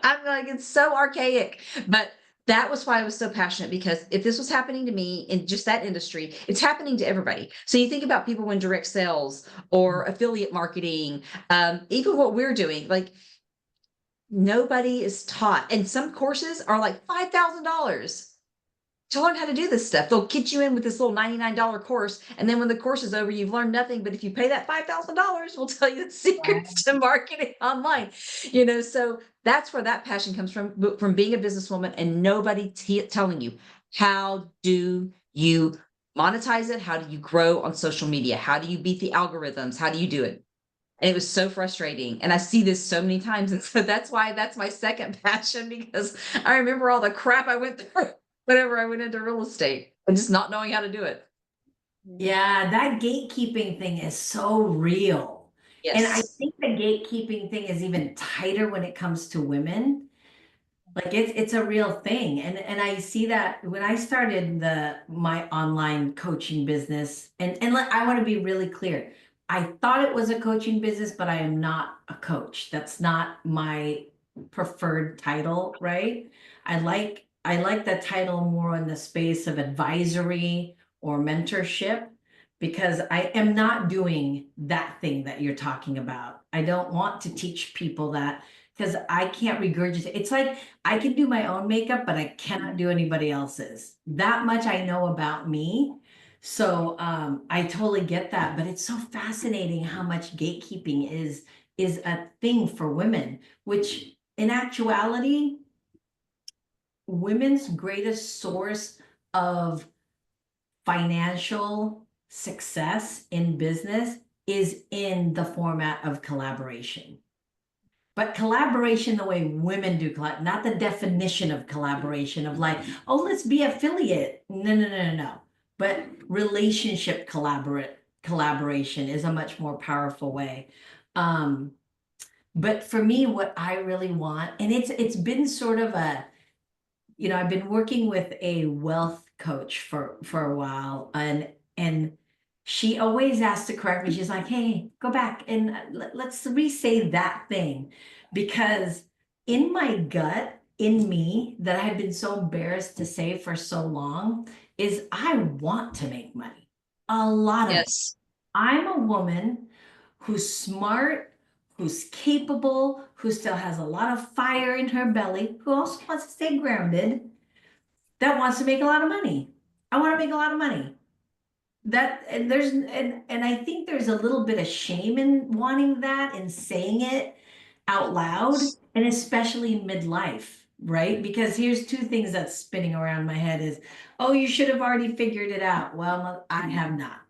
I'm like, it's so archaic. But that was why I was so passionate because if this was happening to me in just that industry, it's happening to everybody. So you think about people in direct sales or affiliate marketing, even what we're doing, like nobody is taught. And some courses are like $5,000 to learn how to do this stuff. They'll kit you in with this little $99 course. And then when the course is over, you've learned nothing. But if you pay that $5,000, we'll tell you the secrets to marketing online. So that's where that passion comes from being a businesswoman and nobody telling you, how do you monetize it? How do you grow on social media? How do you beat the algorithms? How do you do it? And it was so frustrating. And I see this so many times. And so that's why that's my second passion, because I remember all the crap I went through whenever I went into real estate and just not knowing how to do it. Yeah, that gatekeeping thing is so real. And I Yes. think the gatekeeping thing is even tighter when it comes to women. Like it's a real thing. And I see that when I started my online coaching business, and I want to be really clear. I thought it was a coaching business, but I am not a coach. That's not my preferred title, right? I like the title more in the space of advisory or mentorship because I am not doing that thing that you're talking about. I don't want to teach people that because I can't regurgitate. It's like I can do my own makeup, but I cannot do anybody else's. That much I know about me. So I totally get that, but it's so fascinating how much gatekeeping is a thing for women, which in actuality, women's greatest source of financial success in business is in the format of collaboration. But collaboration the way women do, not the definition of collaboration of like, oh, let's be affiliate. No, no, no, no, no. But relationship collaboration is a much more powerful way. Um, but for me, what I really want, and it's been sort of a, I've been working with a wealth coach for a while, and she always has to correct me. She's like, "Hey, go back and let's re-say that thing," because in my gut, in me, that I had been so embarrassed to say for so long, is I want to make money, a lot of. Yes. I'm a woman who's smart, who's capable, who still has a lot of fire in her belly, who also wants to stay grounded, that wants to make a lot of money. I want to make a lot of money. That and there's and I think there's a little bit of shame in wanting that and saying it out loud, and especially midlife, right? Because here's two things that's spinning around my head is, oh, you should have already figured it out. Well, I have not.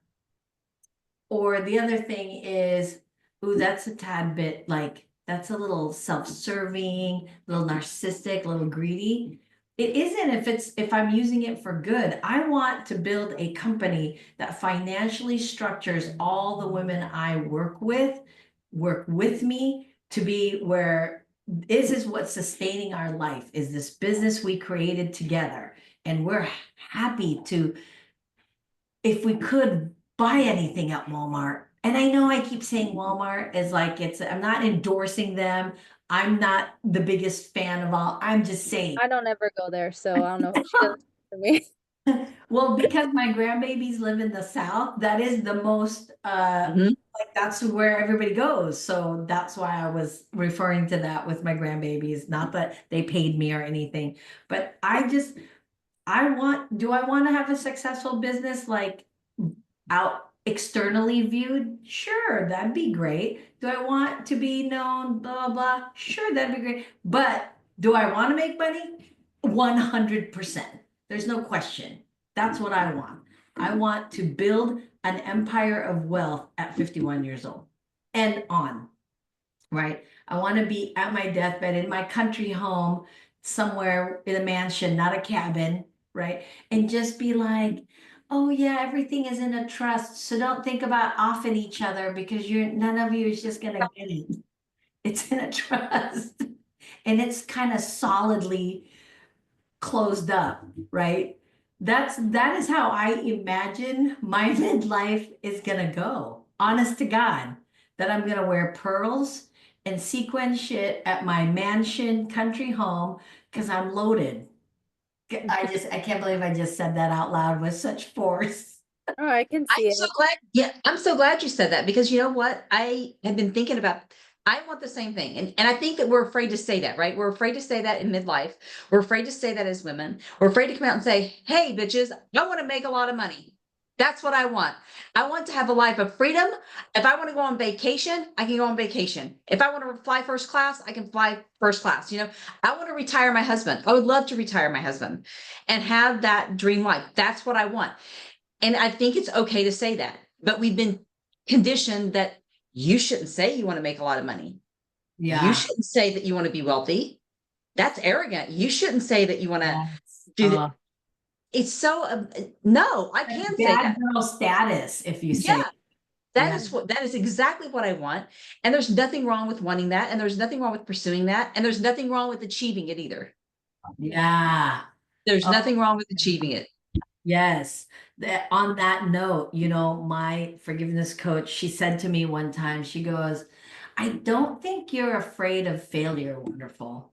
Or the other thing is, ooh, that's a tad bit like that's a little self-serving, a little narcissistic, a little greedy. It isn't if I'm using it for good. I want to build a company that financially structures all the women I work with me to be where this is what's sustaining our life, is this business we created together. And we're happy to, if we could buy anything at Walmart. And I know I keep saying Walmart is like I'm not endorsing them. I'm not the biggest fan of all. I'm just saying. I don't ever go there, so I don't know. She doesn't for me. Well, because my grandbabies live in the South, that is the most Mhm. like that's where everybody goes. So that's why I was referring to that with my grandbabies. Not that they paid me or anything, but do I want to have a successful business like out externally viewed? Sure, that'd be great. Do I want to be known, blah, blah, blah? Sure, that'd be great. But do I want to make money? 100%. There's no question. That's what I want. I want to build an empire of wealth at 51 years old and on, right? I want to be at my deathbed in my country home, somewhere in a mansion, not a cabin, right? And just be like, oh yeah, everything is in a trust. So don't think about offing each other because none of you is just gonna get it. It's in a trust. And it's kind of solidly closed up, right? That is how I imagine my midlife is gonna go. Honest to God, that I'm gonna wear pearls and sequin shit at my mansion country home because I'm loaded. I can't believe I just said that out loud with such force. Oh, I can I'm see so it. glad. Yeah, I'm so glad you said that, because you know what? I have been thinking about. I want the same thing. And I think that we're afraid to say that, right? We're afraid to say that in midlife. We're afraid to say that as women. We're afraid to come out and say, hey, bitches, I want to make a lot of money. That's what I want. I want to have a life of freedom. If I want to go on vacation, I can go on vacation. If I want to fly first class, I can fly first class. I want to retire my husband. I would love to retire my husband and have that dream life. That's what I want. And I think it's okay to say that, but we've been conditioned that you shouldn't say you want to make a lot of money. You Yeah. shouldn't say that you want to be wealthy. That's arrogant. You shouldn't say that you want to Yes. do that. It's so, no, I can say Bad that. girl status if you Yeah, say, yeah, that is exactly what I want. And there's nothing wrong with wanting that. And there's nothing wrong with pursuing that. And there's nothing wrong with achieving it either. yeah. There's Oh, nothing wrong with achieving it. yes. On that note, my forgiveness coach, she said to me one time, she goes, I don't think you're afraid of failure, wonderful.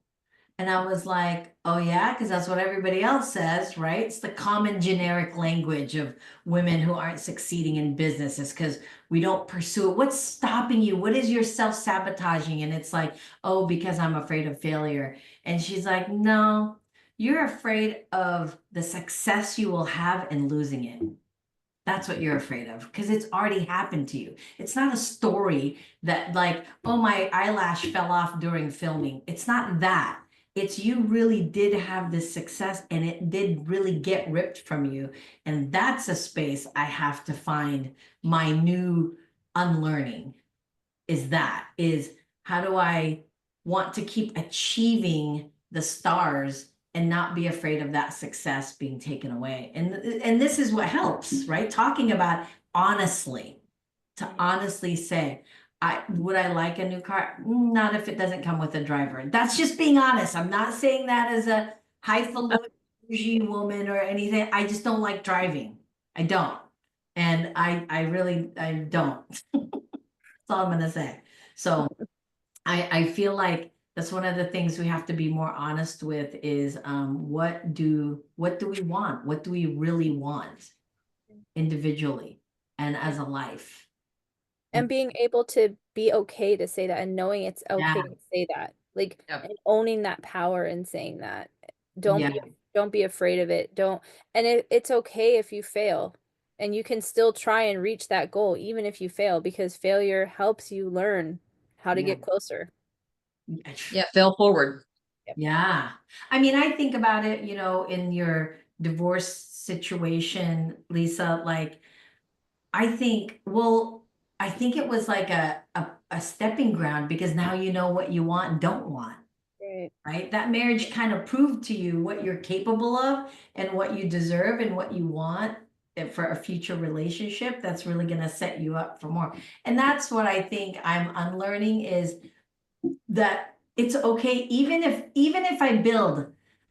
And I was like, oh yeah, because that's what everybody else says, right? It's the common generic language of women who aren't succeeding in business is because we don't pursue it. What's stopping you? What is your self-sabotaging? And it's like, oh, because I'm afraid of failure. And she's like, no, you're afraid of the success you will have and losing it. That's what you're afraid of because it's already happened to you. It's not a story that, like, oh, my eyelash fell off during filming. It's not that. It's you really did have this success and it did really get ripped from you. And that's a space I have to find my new unlearning is how do I want to keep achieving the stars and not be afraid of that success being taken away. And this is what helps, right? Talking about honestly, to honestly say, would I like a new car? Not if it doesn't come with a driver. That's just being honest. I'm not saying that as a highfalutin bougie woman or anything. I just don't like driving. I don't. And I really I don't. That's all I'm gonna say. So I feel like that's one of the things we have to be more honest with is what do we want? What do we really want individually and as a life? And being able to be okay to say that and knowing it's okay Yeah, to say that. Like Yep. and owning that power and saying that. Don't yeah, be don't be afraid of it. Don't and it's okay if you fail. And you can still try and reach that goal even if you fail because failure helps you learn how to yeah. get closer. Yeah, fail forward. Yep. Yeah. I mean, I think about it, in your divorce situation, Lisa, like I think it was like a stepping ground because now you know what you want and don't want. Right. Right? That marriage kind of proved to you what you're capable of and what you deserve and what you want for a future relationship that's really going to set you up for more. And that's what I think I'm unlearning is that it's okay even if I build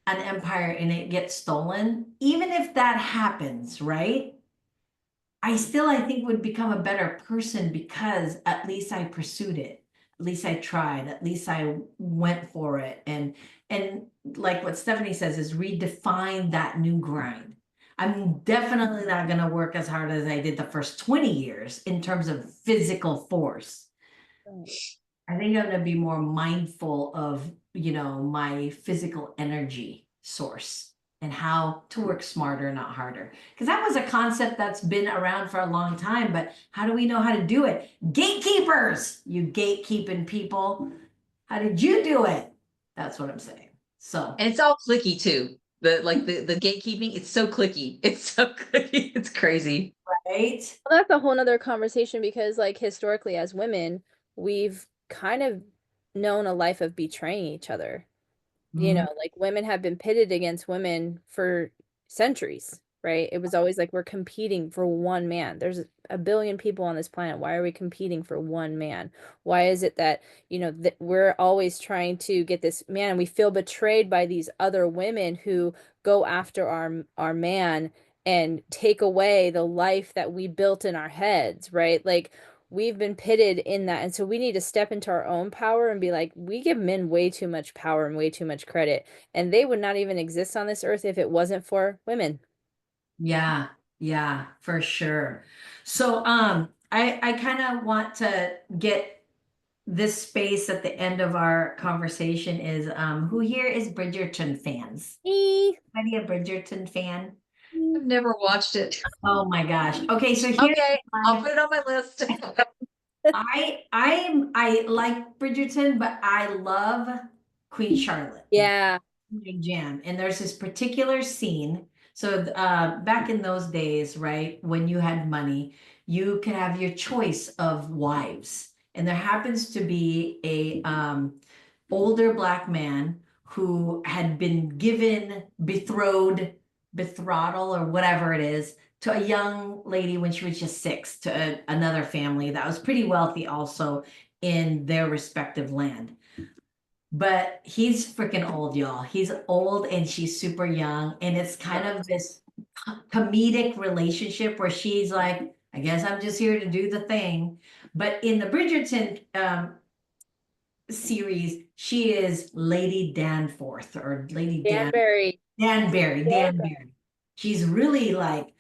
an empire and it gets stolen, even if that happens, right? I think would become a better person because at least I pursued it. At least I tried. At least I went for it. And like what Stephanie says is redefine that new grind. I'm definitely not going to work as hard as I did the first 20 years in terms of physical force. Right. I think I'm going to be more mindful of, my physical energy source and how to work smarter, not harder. Because that was a concept that's been around for a long time, but how do we know how to do it? Gatekeepers, you gatekeeping people. How did you do it? That's what I'm saying. So, And it's all clicky too. The gatekeeping, it's so clicky. It's so clicky. It's crazy. right? Well, that's a whole nother conversation because, like, historically, as women, we've kind of known a life of betraying each other. Mhm. Like women have been pitted against women for centuries, right? It was always like we're competing for one man. There's a billion people on this planet. Why are we competing for one man? Why is it that, that we're always trying to get this man and we feel betrayed by these other women who go after our man and take away the life that we built in our heads, right? Like we've been pitted in that. And so we need to step into our own power and be like, we give men way too much power and way too much credit. And they would not even exist on this earth if it wasn't for women. Yeah, yeah, for sure. So, I kind of want to get this space at the end of our conversation is who here is Bridgerton fans? Eee. Anybody a Bridgerton fan? I've never watched it. Oh my gosh. Okay, so here's Okay, I'll my put it on my list. I like Bridgerton, but I love Queen Charlotte. Yeah. My jam. And there's this particular scene. So back in those days, right, when you had money, you could have your choice of wives. And there happens to be a older Black man who had been given betrothal or whatever it is to a young lady when she was just 6 to another family that was pretty wealthy also in their respective land. But he's freaking old, y'all. He's old and she's super young. And it's kind of this comedic relationship where she's like, I guess I'm just here to do the thing. But in the Bridgerton series, she is Lady Danforth or Lady Danbury. Danbury. She's really like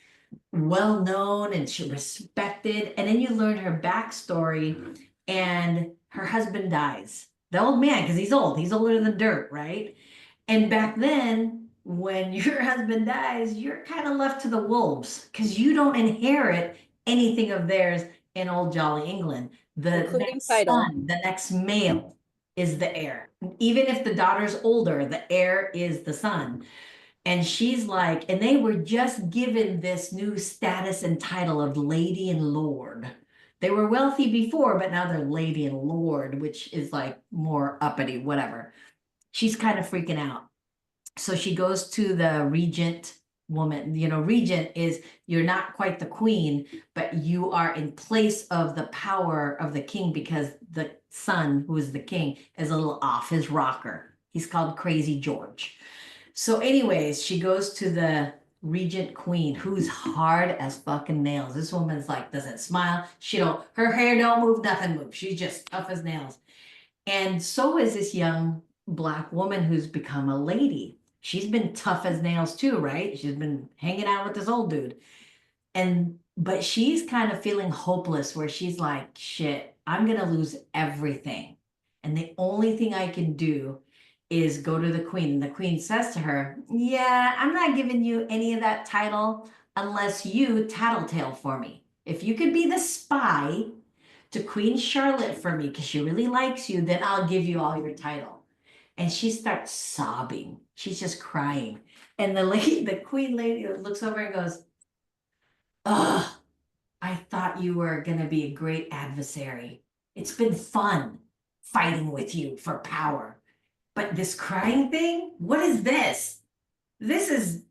well known and she respected. And then you learn her backstory, and her husband dies. The old man, because he's older than dirt, right? And back then, when your husband dies, you're kind of left to the wolves because you don't inherit anything of theirs in old jolly England. The Including next title. son, the next male is the heir. Even if the daughter's older, the heir is the son. And she's like, and they were just given this new status and title of lady and lord. They were wealthy before, but now they're lady and lord, which is like more uppity, whatever. She's kind of freaking out. So she goes to the regent woman. You know, regent is you're not quite the queen, but you are in place of the power of the king because the son, who is the king, is a little off his rocker. He's called Crazy George. So, anyways, she goes to the regent queen, who's hard as fucking nails. This woman's like, doesn't smile. Her hair don't move, nothing moves. She's just tough as nails. And so is this young Black woman who's become a lady. She's been tough as nails too, right? She's been hanging out with this old dude. But she's kind of feeling hopeless where she's like, shit, I'm gonna lose everything. And the only thing I can do is go to the queen. And the queen says to her, yeah, I'm not giving you any of that title unless you tattletale for me. If you could be the spy to Queen Charlotte for me because she really likes you, then I'll give you all your title. And she starts sobbing. She's just crying. And the queen lady looks over and goes, ugh, I thought you were going to be a great adversary. It's been fun fighting with you for power. But this crying thing, what is this? This is,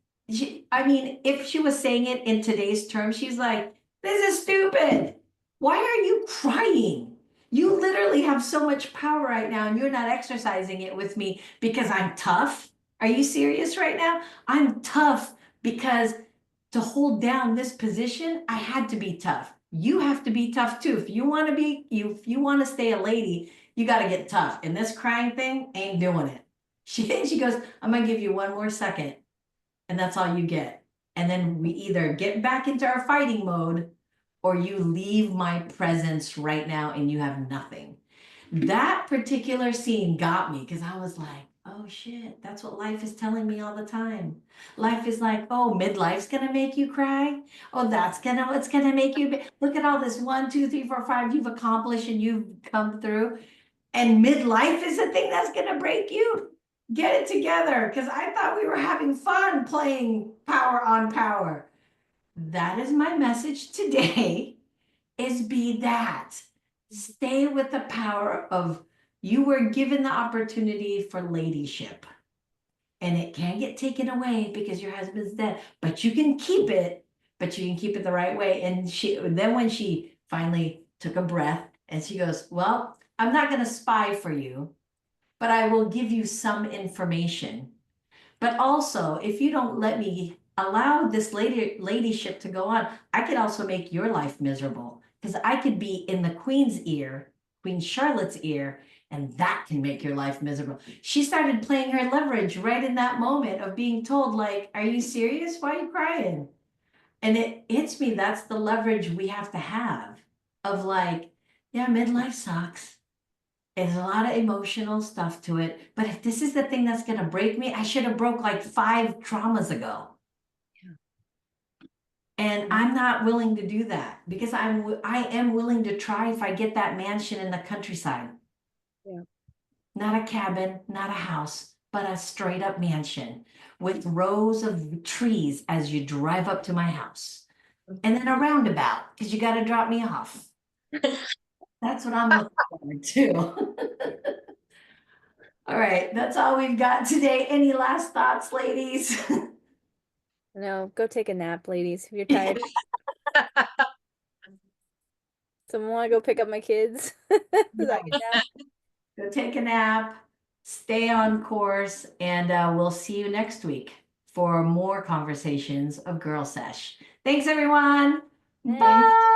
I mean, if she was saying it in today's terms, she's like, this is stupid. Why are you crying? You literally have so much power right now and you're not exercising it with me because I'm tough. Are you serious right now? I'm tough because to hold down this position, I had to be tough. You have to be tough too. If you want to stay a lady, you got to get tough. And this crying thing ain't doing it. She goes, I'm gonna give you one more second, and that's all you get. And then we either get back into our fighting mode, or you leave my presence right now and you have nothing. That particular scene got me because I was like, oh shit, that's what life is telling me all the time. Life is like, oh, midlife's gonna make you cry. Oh, what's gonna make you, look at all this 1, 2, 3, 4, 5 you've accomplished and you've come through. And midlife is the thing that's gonna break you. Get it together, because I thought we were having fun playing power on power. That is my message today, is be that. Stay with the power of, you were given the opportunity for ladyship. And it can get taken away because your husband's dead, but you can keep it, the right way. And then when she finally took a breath and she goes, well, I'm not going to spy for you, but I will give you some information. But also, if you don't let me allow this ladyship to go on, I could also make your life miserable because I could be in the Queen's ear, Queen Charlotte's ear, and that can make your life miserable. She started playing her leverage right in that moment of being told, like, are you serious? Why are you crying? And it hits me, that's the leverage we have to have of like, yeah, midlife sucks. There's a lot of emotional stuff to it. But if this is the thing that's going to break me, I should have broke like 5 traumas ago. And I'm not willing to do that because I am willing to try if I get that mansion in the countryside. Yeah. Not a cabin, not a house, but a straight up mansion with rows of trees as you drive up to my house. And then a roundabout, because you got to drop me off. That's what I'm looking forward to. All right, that's all we've got today. Any last thoughts, ladies? No, go take a nap, ladies, if you're tired. Someone want to go pick up my kids? So I can nap. Go take a nap, stay on course, and we'll see you next week for more conversations of Girl Sesh. Thanks, everyone. Thanks. Bye.